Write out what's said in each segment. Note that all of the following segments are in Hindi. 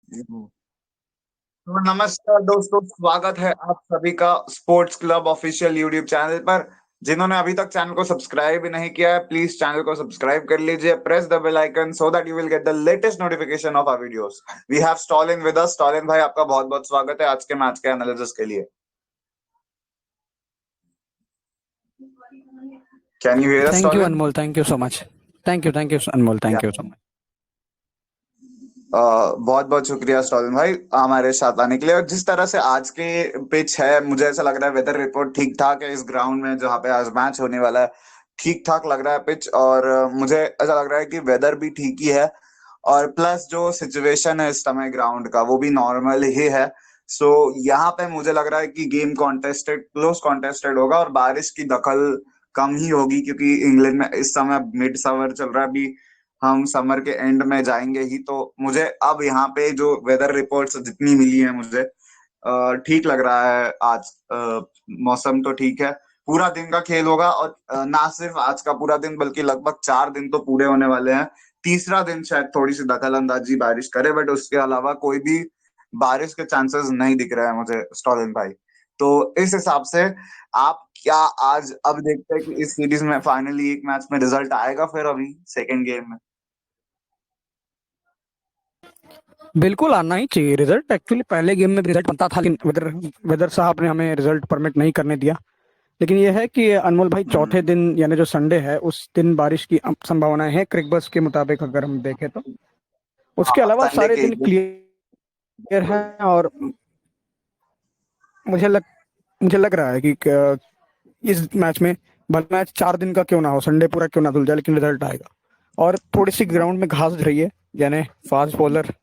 तो नमस्कार दोस्तों, स्वागत है आप सभी का sports club official YouTube channel पर। जिन्होंने अभी तक चैनल को सब्सक्राइब नहीं किया है, प्लीज चैनल को सब्सक्राइब कर लीजिए। Press the bell icon so that you will get the latest notification of our videos. We have Stalin with us. Stalin भाई, आपका बहुत बहुत स्वागत है आज के मैच के एनालिसिस के लिए। Can you here us, Thank you, Stalin? Anmol. Thank you so much. Thank you, Anmol. Thank you so much. बहुत बहुत शुक्रिया स्टॉलिन भाई हमारे साथ आने के लिए। और जिस तरह से आज के पिच है, मुझे ऐसा लग रहा है वेदर रिपोर्ट ठीक ठाक है इस ग्राउंड में जहाँ पे आज मैच होने वाला है। ठीक ठाक लग रहा है पिच, और मुझे ऐसा लग रहा है कि वेदर भी ठीक ही है। और प्लस जो सिचुएशन है इस समय ग्राउंड का, वो भी नॉर्मल ही है। सो यहाँ पे मुझे लग रहा है कि गेम कॉन्टेस्टेड, क्लोज कॉन्टेस्टेड होगा और बारिश की दखल कम ही होगी, क्योंकि इंग्लैंड में इस समय मिड समर चल रहा है। अभी हम समर के एंड में जाएंगे ही, तो मुझे अब यहाँ पे जो वेदर रिपोर्ट्स जितनी मिली है, मुझे ठीक लग रहा है आज। मौसम तो ठीक है, पूरा दिन का खेल होगा। और ना सिर्फ आज का पूरा दिन, बल्कि लगभग 4 दिन तो पूरे होने वाले हैं। तीसरा दिन शायद थोड़ी सी दखल अंदाजी बारिश करे, बट उसके अलावा कोई भी बारिश के चांसेस नहीं दिख रहे हैं मुझे, स्टॉलिन भाई। तो इस हिसाब से आप क्या आज अब देखते हैं कि इस सीरीज में फाइनली एक मैच में रिजल्ट आएगा फिर अभी सेकेंड गेम में? बिल्कुल आना ही चाहिए रिजल्ट। एक्चुअली पहले गेम में रिजल्ट बनता था, लेकिन वेदर वेदर साहब ने हमें रिजल्ट परमिट नहीं करने दिया। लेकिन यह है कि अनमोल भाई, चौथे हम्म। दिन यानी जो संडे है उस दिन बारिश की संभावनाएं हैं क्रिकबस के मुताबिक, अगर हम देखें तो। उसके हाँ, अलावा संडे सारे के दिन क्लियर हैं। और मुझे लग मुझे लग रहा है कि इस मैच में, भले मैच 4 दिन का क्यों ना हो, संडे पूरा क्यों ना धुल जाए, लेकिन रिजल्ट आएगा। और थोड़ी सी ग्राउंड में घास रही है, यानी फास्ट बॉलर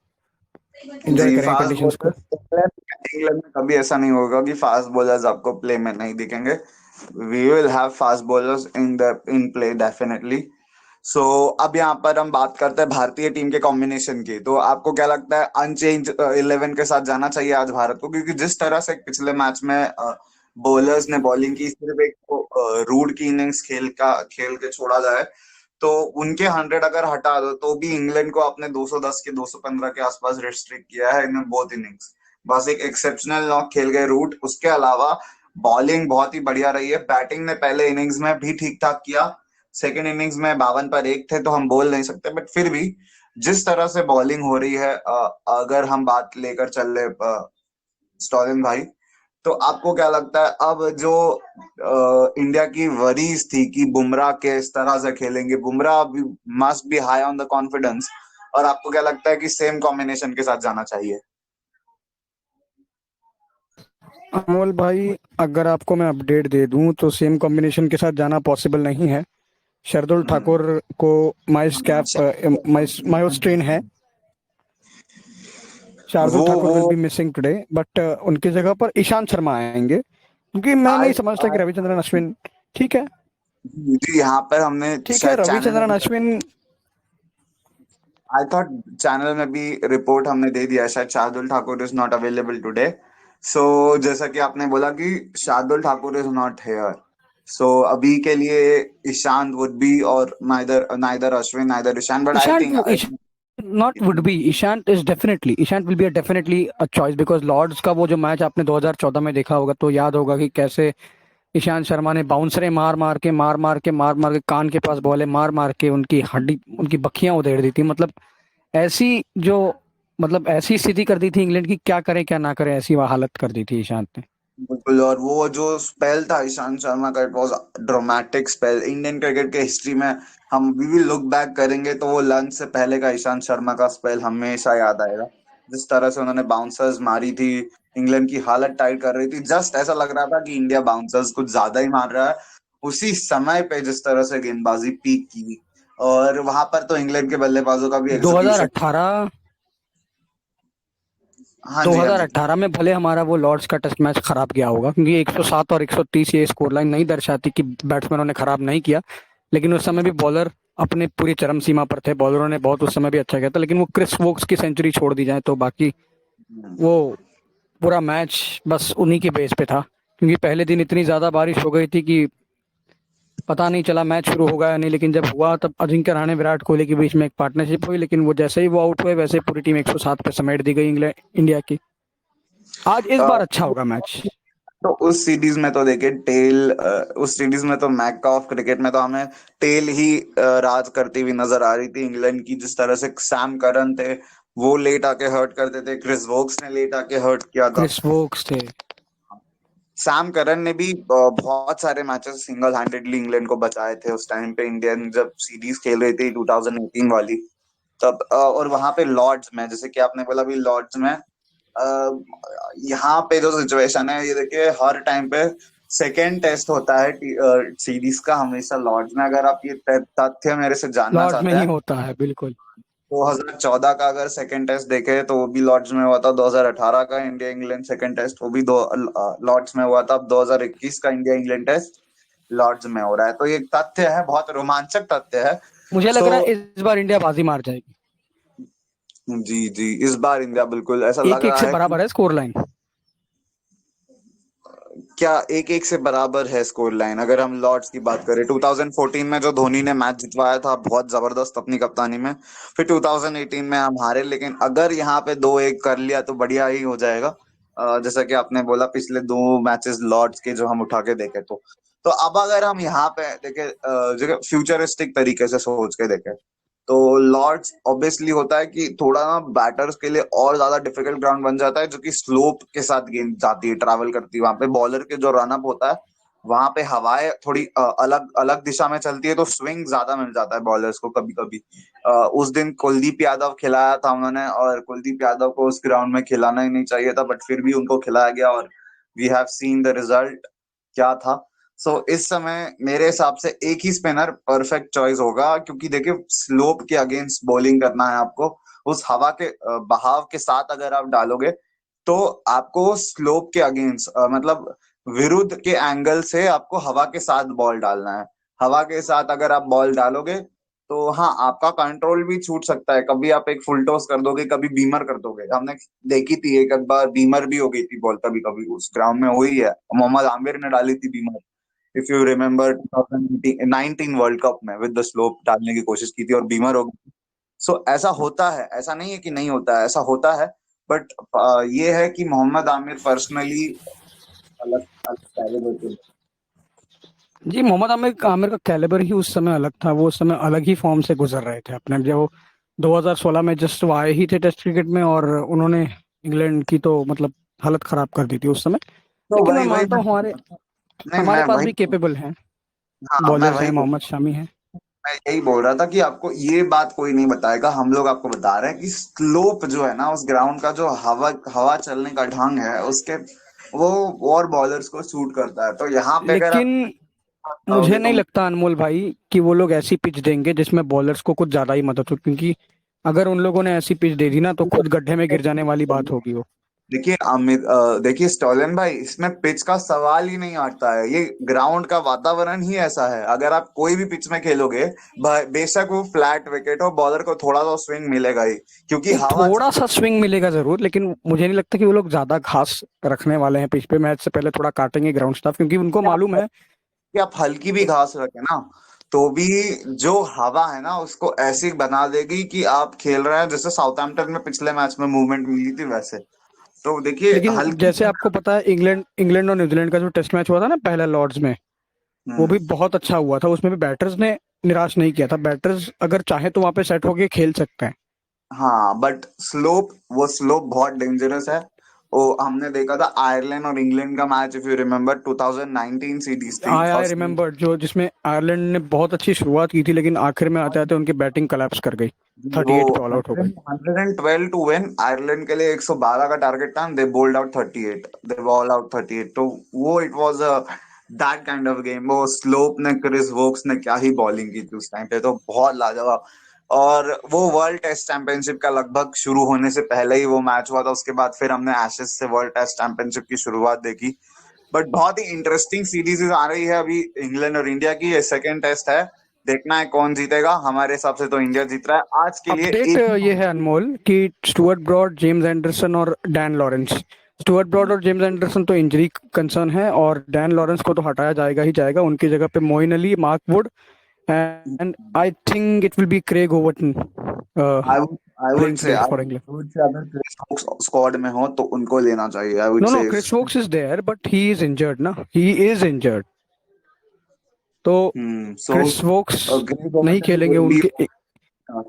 एंजॉय जी, करें फास्ट कंडीशंस को। बॉलर्स इंग्लैंड में कभी ऐसा नहीं होगा कि फास्ट बॉलर्स आपको प्ले में नहीं दिखेंगे। We will have fast bowlers in play definitely. So अब यहाँ पर हम बात करते हैं भारतीय टीम के कॉम्बिनेशन की। तो आपको क्या लगता है, अनचेंज 11 के साथ जाना चाहिए आज भारत को? क्योंकि जिस तरह से पिछले मैच में बॉलर्स ने बॉलिंग की, सिर्फ एक रूड की इनिंग्स खेल के छोड़ा जाए, तो उनके 100 अगर हटा दो तो भी इंग्लैंड को अपने 210 के 215 के आसपास रिस्ट्रिक्ट किया है इन बोथ इनिंग्स। बस एक एक्सेप्शनल नॉक खेल गए रूट, उसके अलावा बॉलिंग बहुत ही बढ़िया रही है। बैटिंग ने पहले इनिंग्स में भी ठीक ठाक किया, सेकेंड इनिंग्स में 52 पर 1 थे, तो हम बोल नहीं सकते। बट फिर भी जिस तरह से बॉलिंग हो रही है, अगर हम बात लेकर चल रहे स्टॉलिन भाई, तो आपको क्या लगता है अब जो इंडिया की वरीज थी कि बुमराह के इस तरह से खेलेंगे, बुमराह भी must be high on the confidence, और आपको क्या लगता है कि सेम कॉम्बिनेशन के साथ जाना चाहिए? अमोल भाई, अगर आपको मैं अपडेट दे दूं तो सेम कॉम्बिनेशन के साथ जाना पॉसिबल नहीं है। शार्दुल ठाकुर को माइस कैप मायोस ट्रेन है। शार्दुल वो ठाकुर वो will be missing today, but उनकी जगह पर ईशांत शर्मा आएंगे, क्योंकि मैं आई नहीं समझता कि रविचंद्रन अश्विन ठीक है। जी, यहाँ पर हमने ठीक है, शायद चैनल में रविचंद्रन भी, अश्विन। आई थॉट चैनल में भी रिपोर्ट हमने दे दिया, शायद Shardul Thakur is not available today. So जैसा कि आपने बोला कि Shardul Thakur is not here, so अभी के लिए ईशांत वुड बी, और neither neither Ashwin neither Ishant, but I Ishant, think I not would be. Ishant will be a definitely a choice, because Lord's का वो जो मैच आपने 2014 में देखा होगा तो याद होगा कि कैसे ईशांत शर्मा ने बाउंसरे मार मार के कान के पास बॉले मार मार के उनकी हड्डी, उनकी बखियां उधेड़ दी थी। ऐसी जो ऐसी स्थिति कर दी थी इंग्लैंड की, क्या करे क्या ना करे, ऐसी वह हालत कर दी थी ईशांत ने। बिल्कुल। और वो जो स्पेल था ईशांत शर्मा का, it was dramatic spell Indian cricket के हिस्ट्री में। हम वी विल लुक बैक करेंगे तो वो लंच से पहले का ईशांत शर्मा का स्पेल हमेशा याद आएगा। जिस तरह से उन्होंने बाउंसर्स मारी थी, इंग्लैंड की हालत टाइट कर रही थी, जस्ट ऐसा लग रहा था कि इंडिया बाउंसर्स कुछ ज्यादा ही मार रहा है। उसी समय पे जिस तरह से गेंदबाजी पीक की, और वहां पर तो इंग्लैंड के बल्लेबाजों का भी एग्जीक्यूशन। 2018 हाँ जी, हाँ जी। 2018 में भले हमारा वो लॉर्ड्स का टेस्ट मैच खराब गया होगा, क्योंकि 107 और 130 ये स्कोर लाइन नहीं दर्शाती कि बैट्समैनों ने खराब नहीं किया। लेकिन उस समय भी बॉलर अपने पूरी चरम सीमा पर थे, बॉलरों ने बहुत उस समय भी अच्छा किया था। लेकिन वो क्रिस वोक्स की सेंचुरी छोड़ दी जाए तो बाकी वो पूरा मैच बस उन्हीं के बेस पे था, क्योंकि पहले दिन इतनी ज्यादा बारिश हो गई थी कि पता नहीं चला मैच शुरू होगा या नहीं, लेकिन जब हुआ तब अजिंक्य रहाणे विराट कोहली के बीच में एक पार्टनरशिप हुई, लेकिन वो जैसे ही वो आउट हुए वैसे ही पूरी टीम 107 पे समेट दी गई इंग्लैंड इंडिया की। आज इस अ, बार अच्छा होगा मैच। तो उस सीरीज में तो देखिए उस सीरीज में तो मैक ऑफ क्रिकेट में तो हमें टेल ही राज करती हुई नजर आ रही थी इंग्लैंड की। जिस तरह से सैम करन थे, वो लेट आके हर्ट करते थे, क्रिस वोक्स ने लेट आके हर्ट किया था। क्रिस वोक्स थे। सैम करन ने भी बहुत सारे मैचेस सिंगल हैंडेडली इंग्लैंड को बचाए थे उस टाइम पे, इंडियन जब सीरीज खेल रही थी 2018 वाली। तब और वहां पे लॉर्ड्स में, जैसे कि आपने बोला भी लॉर्ड्स में, यहाँ पे जो सिचुएशन है ये देखिए, हर टाइम पे सेकेंड टेस्ट होता है सीरीज का हमेशा लॉर्ड्स में। अगर आप ये तथ्य मेरे से जानना लॉर्ड्स में चाहते ही हैं, होता है बिल्कुल। 2014 का अगर सेकेंड टेस्ट देखे तो वो भी लॉर्ड्स में हुआ था। 2018 का इंडिया इंग्लैंड सेकेंड टेस्ट वो भी दो लॉर्ड्स में हुआ था। अब 2021 का इंडिया इंग्लैंड टेस्ट लॉर्ड्स में हो रहा है। तो ये एक तथ्य है, बहुत रोमांचक तथ्य है। मुझे लग सो रहा है इस बार इंडिया बाजी मार जाएगी। जी जी, इस बार इंडिया बिल्कुल ऐसा लग एक एक रहा से है कि बराबर है स्कोर लाइन। क्या एक एक से बराबर है स्कोर लाइन। अगर हम लॉर्ड्स की बात करें, 2014 में जो धोनी ने मैच जितवाया था बहुत जबरदस्त अपनी कप्तानी में, फिर 2018 में हम हारे, लेकिन अगर यहाँ पे 2-1 कर लिया तो बढ़िया ही हो जाएगा। जैसा कि आपने बोला पिछले दो मैचेस लॉर्ड्स के जो हम उठा के देखे तो अब अगर हम यहाँ पे देखे, जगह फ्यूचरिस्टिक तरीके से सोच के देखें, तो लॉर्ड्स ऑब्वियसली होता है कि थोड़ा ना बैटर्स के लिए और ज्यादा डिफिकल्ट ग्राउंड बन जाता है, जो कि स्लोप के साथ गेंद जाती है, ट्रैवल करती है। वहां पे बॉलर के जो रनअप होता है, वहां पे हवाएं थोड़ी अलग अलग दिशा में चलती है, तो स्विंग ज्यादा मिल जाता है बॉलर्स को कभी कभी। उस दिन कुलदीप यादव खिलाया था उन्होंने, और कुलदीप यादव को उस ग्राउंड में खिलाना ही नहीं चाहिए था, बट फिर भी उनको खिलाया गया, और we have seen the result क्या था। इस समय मेरे हिसाब से एक ही स्पिनर परफेक्ट चॉइस होगा, क्योंकि देखिए स्लोप के अगेंस्ट बॉलिंग करना है आपको। उस हवा के बहाव के साथ अगर आप डालोगे, तो आपको स्लोप के अगेंस्ट, मतलब विरुद्ध के एंगल से आपको हवा के साथ बॉल डालना है। हवा के साथ अगर आप बॉल डालोगे, तो हाँ, आपका कंट्रोल भी छूट सकता है। कभी आप एक फुल टॉस कर दोगे, कभी बीमर कर दोगे। हमने देखी थी एक बार बीमर भी हो गई थी बॉल, कभी कभी उस ग्राउंड में हुई है। मोहम्मद आमिर ने डाली थी Beamer, if you remember 2019 world cup में विद द स्लोप डालने की कोशिश की थी और बीमर हो गई। ऐसा होता है, ऐसा नहीं है कि नहीं होता है, ऐसा होता है। बट ये है कि मोहम्मद आमिर पर्सनली अलग अलग कैलिबर के। जी, मोहम्मद आमिर आमिर का कैलिबर ही उस समय अलग था। वो उस समय अलग ही फॉर्म से गुजर रहे थे अपने, जो 2016 में जस्ट वो आए ही थे टेस्ट क्रिकेट में, और उन्होंने इंग्लैंड की तो मतलब हालत खराब कर दी थी उस समय। तो लेकिन मैं वही वही मानता हूँ हमारे नहीं, हमारे मैं पास वही, भी केपेबल हैं, हाँ मैं बॉलर्स हैं, वही मोहम्मद शमी हैं। मैं यही बोल रहा था कि आपको ये बात कोई नहीं बताएगा, हम लोग आपको बता रहे हैं कि स्लोप जो है ना उस ग्राउंड का, जो हवा हवा चलने का ढंग है उसके, वो और बॉलर्स को सूट करता है। तो यहाँ पे अगर आप लेकिन मुझे आओगे नहीं तो लगता अनमोल भाई कि वो लोग ऐसी पिच देंगे जिसमें बॉलर्स को कुछ ज्यादा ही मदद हो, क्योंकि अगर उन लोगों ने ऐसी पिच दे दी ना तो खुद गड्ढे में गिर जाने वाली बात होगी वो। देखिए अमित, देखिए स्टॉलन भाई, इसमें पिच का सवाल ही नहीं आता है। ये ग्राउंड का वातावरण ही ऐसा है। अगर आप कोई भी पिच में खेलोगे, बेशक वो फ्लैट विकेट हो, बॉलर को थोड़ा सा स्विंग मिलेगा ही, क्योंकि नहीं, हवा थोड़ा सा स्विंग मिलेगा जरूर, लेकिन मुझे नहीं लगता कि वो लोग ज्यादा घास रखने वाले हैं पिच पे। मैच से पहले थोड़ा काटेंगे ग्राउंड स्टाफ, क्योंकि उनको मालूम है। कि आप हल्की भी घास रखे ना, तो भी जो हवा है ना उसको ऐसी बना देगी कि आप खेल रहे हैं जैसे साउथहैम्पटन में पिछले मैच में मूवमेंट मिली थी वैसे। तो देखिए लेकिन हल्की। जैसे आपको पता है, इंग्लैंड इंग्लैंड और न्यूजीलैंड का जो टेस्ट मैच हुआ था ना पहले लॉर्ड्स में, वो हम्म, भी बहुत अच्छा हुआ था। उसमें भी बैटर्स ने निराश नहीं किया था। बैटर्स अगर चाहे तो वहां पे सेट होके खेल सकते हैं। हाँ, बट वो स्लोप बहुत डेंजरस है। वो हमने देखा था आयरलैंड और इंग्लैंड का match, if you remember 2019 series थी आई फर्स्ट। रिमेम्बर, जो जिसमें आयरलैंड ने बहुत अच्छी शुरुआत की थी, लेकिन आखिर में आते आते उनकी बैटिंग कोलैप्स कर गई। वो 38 पे ऑल आउट हो गए। 112 टू विन, आयरलैंड के लिए 112 का टारगेट था, दे बोल्ड आउट 38, दे बॉल आउट 38। तो वो it was a that kind of game. वो स्लोप ने, क्रिस वोक्स ने क्या ही बॉलिंग की थी उस टाइम पे, तो बहुत लाजवाब। और वो वर्ल्ड टेस्ट चैंपियनशिप का लगभग शुरू होने से पहले ही वो मैच हुआ था। उसके बाद फिर हमने एशेज से वर्ल्ड टेस्ट चैंपियनशिप की शुरुआत देखी। बट बहुत ही इंटरेस्टिंग सीरीज आ रही है अभी इंग्लैंड और इंडिया की। ये सेकेंड टेस्ट है, देखना है कौन जीतेगा। हमारे हिसाब से तो इंडिया जीत रहा है आज के लिए। अपडेट एक ही ये है अनमोल कि स्टुअर्ट ब्रॉड, जेम्स एंडरसन और डैन लॉरेंस, स्टुअर्ट ब्रॉड और जेम्स एंडरसन तो इंजरी कंसर्न है, और डैन लॉरेंस को तो हटाया जाएगा ही जाएगा। उनकी जगह पे Moeen Ali, Mark Wood, and I think it will be Craig Overton I would I would playing say today for England. अगर क्रिस वोक्स स्क्वाड में हो तो उनको लेना चाहिए, I would no no, say. Chris Woakes is there but he is injured ना, ही इज इंजर्ड। तो सो क्रिस वोक्स ग्रेग नहीं ओवर्टन खेलेंगे, वुड बी उनके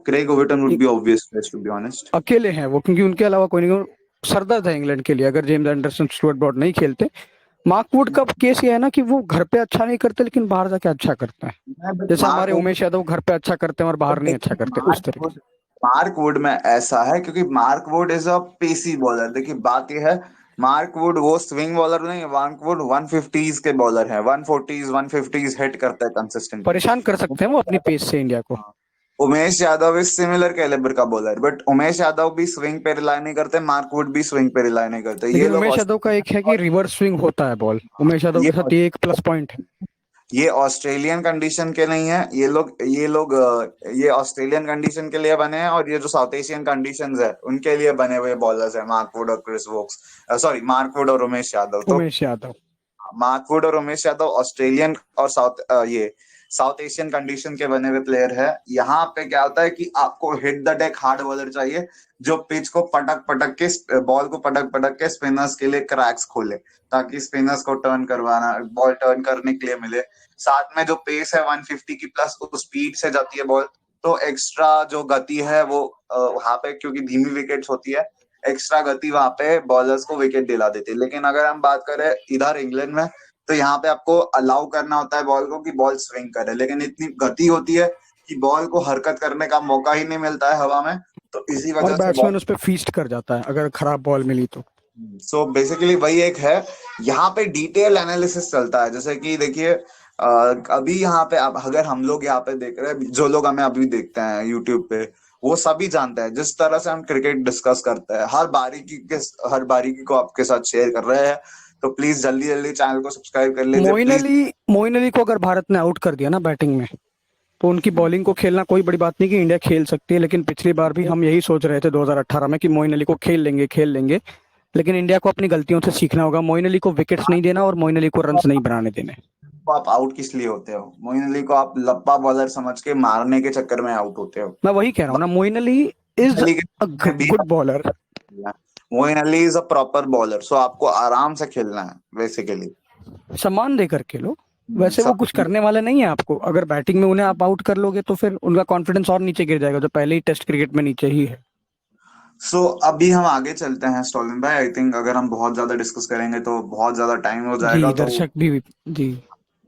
Craig Overton would be obvious choice, to be honest. अकेले हैं वो, क्योंकि उनके अलावा कोई नहीं। सरदर्द है इंग्लैंड के लिए अगर जेम्स एंडरसन, स्टुअर्ट ब्रॉड नहीं खेलते। मार्क वुड का केस ये है ना कि वो घर पे अच्छा नहीं करते लेकिन बाहर जाके अच्छा करते हैं। बट जैसे हमारे मार्क उमेश यादव घर पे अच्छा करते हैं और बाहर नहीं अच्छा देखिए, करते, उस तरीके से। मार्क वुड में ऐसा है क्योंकि Mark Wood is a pacy bowler. देखिए बात यह है, मार्क वुड वो स्विंग बॉलर नहीं है। मार्क वुड 150s के बॉलर है, 140s 150s हिट करता है कंसिस्टेंटली। परेशान कर सकते हैं वो अपनी पेस से इंडिया को। Umesh Yadav is similar calibre का बॉलर, बट उमेश यादव भी स्विंग पे रिलाई नहीं करते, मार्क वुड भी स्विंग पे रिलाई नहीं करते। लेकिन उमेश यादव का एक है कि रिवर्स स्विंग होता है बॉल, उमेश यादव ये के साथ ये एक प्लस पॉइंट है। ये ऑस्ट्रेलियन कंडीशन के नहीं है। ये ऑस्ट्रेलियन कंडीशन के लिए बने हैं, और ये जो साउथ एशियन कंडीशंस है उनके लिए बने हुए बॉलर्स है, मार्क वुड और Chris Woakes. Sorry, Mark Wood और उमेश यादव। तो उमेश यादव। मार्क वुड और उमेश यादव ऑस्ट्रेलियन और साउथ एशियन कंडीशन के बने हुए प्लेयर है। यहाँ पे क्या होता है कि आपको hit the deck hard bowler चाहिए, जो पिच को पटक पटक के, बॉल को पटक पटक के स्पिनर्स के लिए क्रैक्स खोले, ताकि स्पिनर्स को टर्न करवाना, बॉल टर्न करने के लिए मिले। साथ में जो पेस है 150 की प्लस, उस स्पीड से जाती है बॉल, तो एक्स्ट्रा जो गति है वो वहां पे, क्योंकि धीमी विकेट्स होती है, एक्स्ट्रा गति वहां पे बॉलर्स को विकेट दिला देती है। लेकिन अगर हम बात करें इधर इंग्लैंड में, तो यहाँ पे आपको अलाउ करना होता है बॉल को कि बॉल स्विंग करे, लेकिन इतनी गति होती है कि बॉल को हरकत करने का मौका ही नहीं मिलता है हवा में। तो इसी और वजह से बॉल, बैट्समैन उस पर फीस्ट कर जाता है अगर खराब बॉल मिली तो। सो बेसिकली वही एक है। यहाँ पे डिटेल एनालिसिस चलता है, जैसे कि देखिए अभी यहाँ पे अब अगर हम लोग यहाँ पे देख रहे हैं, जो लोग हमें अभी देखते हैं यूट्यूब पे, वो सभी जानते हैं जिस तरह से हम क्रिकेट डिस्कस करते हैं, हर बारीकी को आपके साथ शेयर कर रहे हैं। तो प्लीज जल्दी जल्दी चैनल को सब्सक्राइब कर लीजिए प्लीज। मोइन अली को अगर भारत ने आउट कर दिया ना बैटिंग में, तो उनकी बॉलिंग को खेलना कोई बड़ी बात नहीं कि इंडिया खेल सकती है। लेकिन पिछली बार भी हम यही सोच रहे थे 2018 में कि मोइन अली को खेल लेंगे। लेकिन इंडिया को अपनी गलतियों से सीखना होगा, मोइन अली को विकेट्स नहीं देना और मोइन अली को रन्स नहीं बनाने देने। तो आप आउट किस लिए होते हो? मोइन अली को आप लप्पा बॉलर समझ के मारने के चक्कर में आउट होते हो। मैं वही कह रहा हूँ ना, मोइन अली मोइन इज अली अ के भी, good bowler. Moeen Ali is a proper bowler, so आपको आराम से खेलना है बेसिकली। सम्मान देकर खेलो। वैसे वो सब कुछ करने वाले नहीं है आपको। अगर बैटिंग में उन्हें आप आउट कर लोगे तो फिर उनका कॉन्फिडेंस और नीचे गिर जाएगा, जो पहले ही टेस्ट क्रिकेट में नीचे ही है। सो अभी हम आगे चलते हैं स्टॉलिन भाई। आई थिंक अगर हम बहुत ज्यादा डिस्कस करेंगे तो बहुत ज्यादा टाइम हो जी, जाएगा, तो दर्शक भी। जी।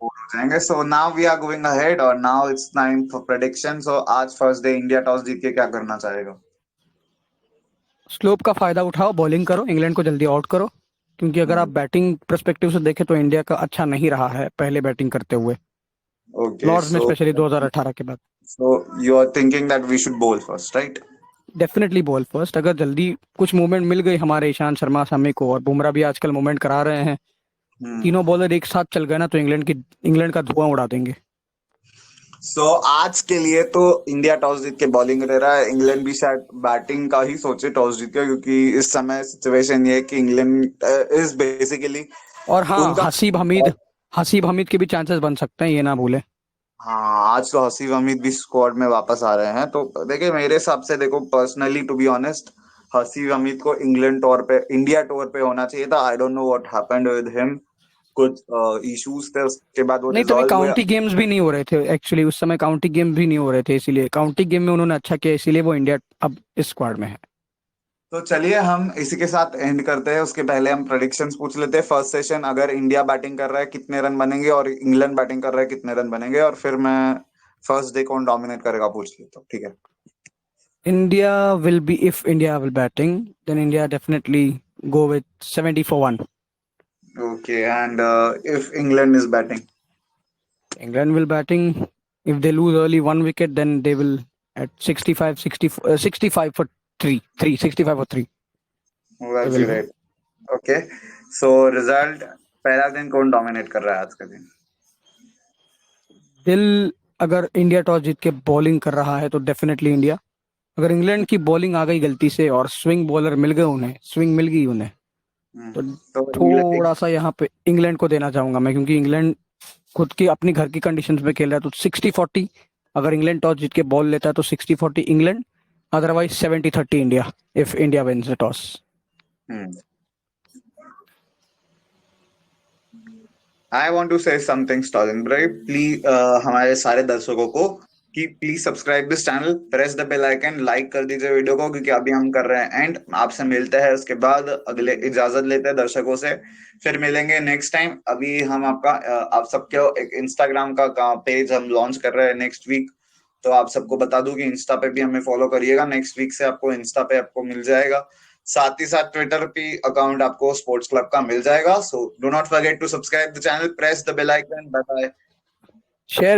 बोर हो जाएंगे। So now we are going ahead, और now it's time for prediction. So आज फर्स्ट डे, इंडिया टॉस जीत के क्या करना चाहेगा? स्लोप का फायदा उठाओ, बॉलिंग करो, इंग्लैंड को जल्दी आउट करो। क्योंकि अगर आप बैटिंग पर्सपेक्टिव से देखें तो इंडिया का अच्छा नहीं रहा है पहले बैटिंग करते हुए, ओके, लॉर्ड्स में स्पेशली 2018 के बाद। So you are thinking that we should bowl first, right? Definitely bowl first. अगर जल्दी कुछ मूवमेंट मिल गई हमारे ईशांत शर्मा सामी को, और बुमराह भी आजकल मूवमेंट करा रहे हैं, हम्म। तीनों बॉलर एक साथ चल गए ना, तो इंग्लैंड का धुआं उड़ा देंगे। सो आज के लिए तो इंडिया टॉस जीत के बॉलिंग रह रहा है। इंग्लैंड भी शायद बैटिंग का ही सोचे टॉस जीत के, क्योंकि इस समय सिचुएशन ये है कि इंग्लैंड इज बेसिकली और हाँ, उनका। हसीब हमीद के भी चांसेस बन सकते हैं, ये ना भूले। हाँ, आज तो हसीब हमीद भी स्क्वाड में वापस आ रहे हैं। तो देखिए मेरे हिसाब से, देखो personally to be honest, Haseeb Hameed को इंग्लैंड टूर पे, इंडिया टूर पे होना चाहिए था। I don't know what happened with him. कुछ इश्यूज थे, उसके बाद वो नहीं, तभी रिजॉल्व हुए। काउंटी गेम्स भी नहीं हो रहे थे एक्चुअली, उस समय काउंटी गेम भी नहीं हो रहे थे, इसीलिए काउंटी गेम में उन्होंने अच्छा किया, इसीलिए वो इंडिया अब इस स्क्वाड में है। तो चलिए हम इसी के साथ एंड करते हैं। उसके पहले हम प्रेडिक्शंस पूछ लेते हैं। फर्स्ट सेशन, अगर इंडिया बैटिंग कर रहा है कितने रन बनेंगे, और इंग्लैंड बैटिंग कर रहा है कितने रन बनेंगे, और फिर मैं फर्स्ट डे कौन डोमिनेट करेगा पूछ लेता हूँ, ठीक है? If India will batting, then India definitely go with 70 for 1. Okay, and if England is batting? England will batting. If they lose early 1 wicket, then they will at 65 for 65 for 3. They that's will win. Great. Okay, so result, पहला दिन कौन डोमिनेट कर रहा है आज का दिन? दिल, अगर इंडिया टॉस जीत के बॉलिंग कर रहा है तो डेफिनेटली इंडिया। अगर इंग्लैंड की बॉलिंग आ गई गलती से और स्विंग मिल गई उन्हें, तो तो इंग्लैंड थोड़ा सा यहाँ पे इंग्लैंड को देना चाहूंगा मैं, क्योंकि इंग्लैंड खुद की अपनी घर की कंडीशंस में खेल रहा है। तो 60-40, अगर इंग्लैंड टॉस जीत के बॉल लेता है तो 60-40 England, otherwise 70-30 India, if India wins the toss. I want to say something Stalin भाई, प्लीज हमारे सारे दर्शकों को कि please subscribe this channel, press the bell icon, like कर दीजिए वीडियो को, क्योंकि अभी हम कर रहे हैं एंड। आपसे मिलते हैं उसके बाद, अगले इजाजत लेते हैं दर्शकों से, फिर मिलेंगे नेक्स्ट टाइम। अभी हम आपका आप सबके एक इंस्टाग्राम का पेज हम लॉन्च कर रहे हैं नेक्स्ट वीक। तो आप सबको बता दूं कि इंस्टा पे भी हमें फॉलो करिएगा, नेक्स्ट वीक से आपको इंस्टा पे आपको मिल जाएगा। साथ ही साथ ट्विटर पे अकाउंट आपको स्पोर्ट्स क्लब का मिल जाएगा। So do not forget to subscribe the channel, press the bell icon. Bye bye. Share